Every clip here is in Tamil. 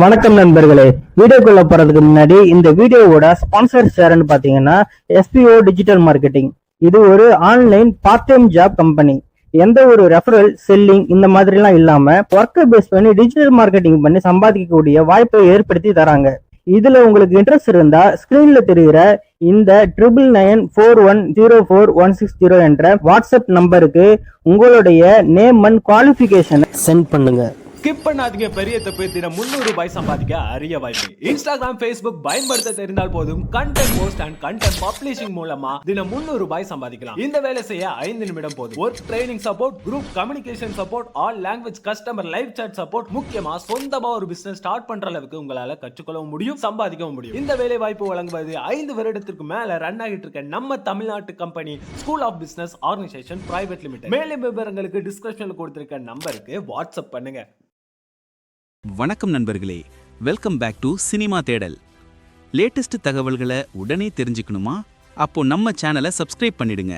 வணக்கம் நண்பர்களே. வீடியோக்குள்ள போறதுக்கு முன்னாடி இந்த வீடியோவோட ஸ்பான்சர் ஷேர்னு பாத்தீங்கன்னா SPO டிஜிட்டல் மார்க்கெட்டிங். இது ஒரு online part time job company. எந்த ஒரு ரெஃபரல் செல்லிங் இந்த மாதிரி எல்லாம் இல்லாம ஒர்க்கை பேஸ் பண்ணி டிஜிட்டல் மார்க்கெட்டிங் பண்ணி சம்பாதிக்கக்கூடிய வாய்ப்பை ஏற்படுத்தி தராங்க. இதுல உங்களுக்கு இன்ட்ரெஸ்ட் இருந்தா ஸ்கிரீன்ல தெரிகிற இந்த 9994104160 என்ற வாட்ஸ்அப் நம்பருக்கு உங்களுடைய நேம் அண்ட் குவாலிஃபிகேஷனை சென்ட் பண்ணுங்க. ஸ்கிப் பண்ணாதீங்க. பெரிய தப்பு. தினம் 300 ரூபாய் சம்பாதிக்க அரிய வாய்ப்பு. இன்ஸ்டாகிராம், Facebook பயன்படுத்த தெரிந்தால் போதும். Content post and content publishing மூலமா தினம் 300 ரூபாய் சம்பாதிக்கலாம். இந்த வேலை செய்ய 5 நிமிடம் போதும். Work training support, group communication support, all language customer live chat support, முக்கியமா சொந்தமா ஒரு பிசினஸ் ஸ்டார்ட் பண்ற அளவுக்கு உங்களால கற்றுக்கொள்ளவும் முடியும், சம்பாதிக்கவும் முடியும். இந்த வேலை வாய்ப்பு வழங்குவது 5 வருடத்திற்கு மேல ரன் ஆகிட்டு இருக்க நம்ம தமிழ்நாட்டு company school of business organisation private limited. மேலும் விவரங்களுக்கு டிஸ்கிரிப்ஷன்ல கொடுத்திருக்க நம்பருக்கு வாட்ஸ்அப் பண்ணுங்க. வணக்கம் நண்பர்களே, welcome back to cinema Thedal. Latest தகவல்களை உடனே தெரிஞ்சுக்கணுமா? அப்போ நம்ம சேனலை சப்ஸ்கிரைப் பண்ணிடுங்க.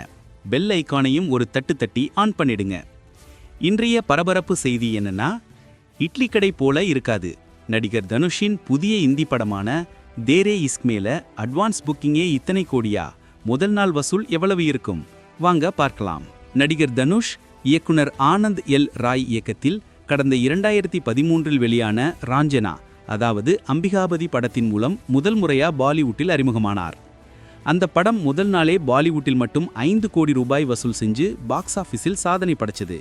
பெல் ஐக்கானையும் ஒரு தட்டு தட்டி ஆன் பண்ணிடுங்க. இன்றைய பரபரப்பு செய்தி என்னன்னா, இட்லி கடை போல இருக்காது. நடிகர் தனுஷின் புதிய இந்தி படமான தேரே இஸ்க்மேல அட்வான்ஸ் புக்கிங்கே இத்தனை கோடியா? முதல் நாள் வசூல் எவ்வளவு இருக்கும்? வாங்க பார்க்கலாம். நடிகர் தனுஷ் இயக்குனர் ஆனந்த் எல் ராய் இயக்கத்தில் கடந்த 2013 வெளியான ராஞ்சனா அதாவது அம்பிகாபதி படத்தின் மூலம் முதல் முறையா பாலிவுட்டில் அறிமுகமானார். அந்த படம் முதல் நாளே பாலிவுட்டில் மட்டும் 5 கோடி ரூபாய் வசூல் செஞ்சு பாக்ஸ் ஆஃபீஸில் சாதனை படைச்சது.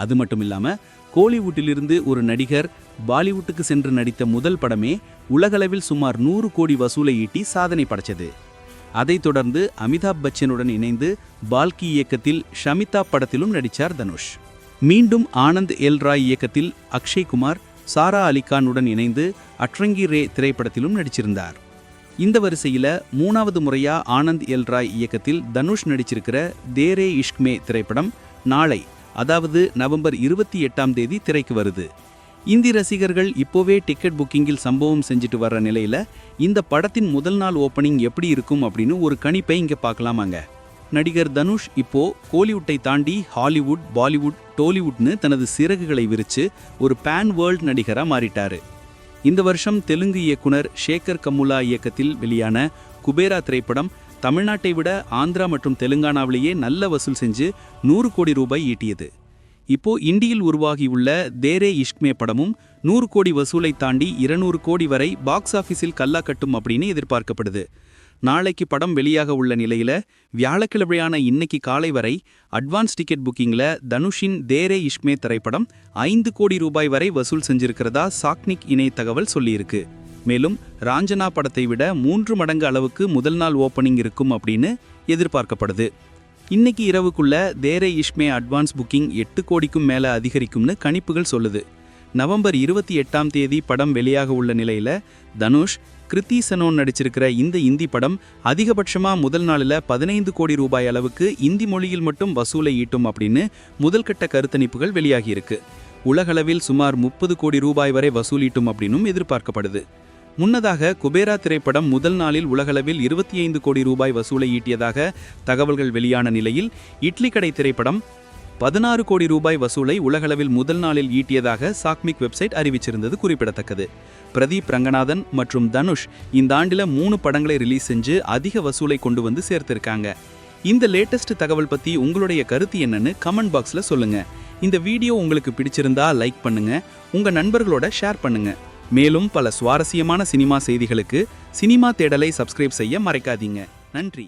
அது மட்டும் இல்லாம கோலிவுட்டிலிருந்து ஒரு நடிகர் பாலிவுட்டுக்கு சென்று நடித்த முதல் படமே உலகளவில் சுமார் 100 கோடி வசூலை ஈட்டி சாதனை படைச்சது. அதைத் தொடர்ந்து அமிதாப் பச்சனுடன் இணைந்து பால்கி இயக்கத்தில் ஷமிதா படத்திலும் நடித்தார் தனுஷ். மீண்டும் ஆனந்த் எல் ராய் இயக்கத்தில் அக்ஷய் குமார், சாரா அலிகானுடன் இணைந்து அட்ரங்கி ரே திரைப்படத்திலும் நடிச்சிருந்தார். இந்த வரிசையில் 3வது முறையா ஆனந்த் எல் ராய் இயக்கத்தில் தனுஷ் நடிச்சிருக்கிற தேரே இஷ்க்மே திரைப்படம் நாளை, அதாவது நவம்பர் 28ஆம் தேதி திரைக்கு வருது. இந்தி ரசிகர்கள் இப்போவே டிக்கெட் புக்கிங்கில் சம்பவம் செஞ்சுட்டு வர்ற நிலையில இந்த படத்தின் முதல் நாள் ஓப்பனிங் எப்படி இருக்கும் அப்படின்னு ஒரு கணிப்பை இங்கே பார்க்கலாமாங்க. நடிகர் தனுஷ் இப்போ கோலிவுட்டை தாண்டி ஹாலிவுட், பாலிவுட், டோலிவுட்னு தனது சிறகுகளை விரிச்சு ஒரு பேன் வேர்ல்ட் நடிகரா மாறிட்டாரு. இந்த வருஷம் தெலுங்கு இயக்குனர் ஷேகர் கமுலா இயக்கத்தில் வெளியான குபேரா திரைப்படம் தமிழ்நாட்டை விட ஆந்திரா மற்றும் தெலுங்கானாவிலேயே நல்ல வசூல் செஞ்சு 100 கோடி ரூபாய் ஈட்டியது. இப்போ இந்தியில் உருவாகியுள்ள தேரே இஷ்க்மே படமும் 100 கோடி வசூலை தாண்டி 200 கோடி வரை பாக்ஸ் ஆஃபீஸில் கல்லா கட்டும் அப்படின்னு எதிர்பார்க்கப்படுது. நாளைக்கு படம் வெளியாக உள்ள நிலையில வியாழக்கிழமையான இன்னைக்கு காலை வரை அட்வான்ஸ் டிக்கெட் புக்கிங்ல தனுஷின் தேரே இஷ்க்மே திரைப்படம் 5 கோடி ரூபாய் வரை வசூல் செஞ்சிருக்கிறதா சாக்னிக் இணைய தகவல் சொல்லியிருக்கு. மேலும் ராஞ்சனா படத்தை விட 3 மடங்கு அளவுக்கு முதல் நாள் ஓப்பனிங் இருக்கும் அப்படின்னு எதிர்பார்க்கப்படுது. இன்னைக்கு இரவுக்குள்ள தேரே இஷ்க்மே அட்வான்ஸ் புக்கிங் 8 கோடிக்கும் மேல அதிகரிக்கும்னு கணிப்புகள் சொல்லுது. நவம்பர் 28ஆம் தேதி படம் வெளியாக உள்ள நிலையில தனுஷ், கிருத்தி சனோன் நடிச்சிருக்கிற இந்த இந்தி படம் அதிகபட்சமா முதல் நாளில் 15 கோடி ரூபாய் அளவுக்கு இந்தி மொழியில் மட்டும் வசூலை ஈட்டும் அப்படின்னு முதல்கட்ட கருத்தணிப்புகள் வெளியாகியிருக்கு. உலகளவில் சுமார் 30 கோடி ரூபாய் வரை வசூலீட்டும் அப்படின்னும் எதிர்பார்க்கப்படுது. முன்னதாக குபேரா திரைப்படம் முதல் நாளில் உலகளவில் 25 கோடி ரூபாய் வசூலை ஈட்டியதாக தகவல்கள் வெளியான நிலையில் இட்லி கடை திரைப்படம் 16 கோடி ரூபாய் வசூலை உலகளவில் முதல் நாளில் ஈட்டியதாக சாக்மிக் வெப்சைட் அறிவிச்சிருந்தது குறிப்பிடத்தக்கது. பிரதீப் ரங்கநாதன் மற்றும் தனுஷ் இந்த ஆண்டில் 3 படங்களை ரிலீஸ் செஞ்சு அதிக வசூலை கொண்டு வந்து சேர்த்திருக்காங்க. இந்த லேட்டஸ்ட் தகவல் பத்தி உங்களுடைய கருத்து என்னன்னு கமெண்ட் பாக்ஸ்ல சொல்லுங்க. இந்த வீடியோ உங்களுக்கு பிடிச்சிருந்தா லைக் பண்ணுங்க, உங்க நண்பர்களோட ஷேர் பண்ணுங்க. மேலும் பல சுவாரஸ்யமான சினிமா செய்திகளுக்கு சினிமா தேடலை சப்ஸ்கிரைப் செய்ய மறக்காதீங்க. நன்றி.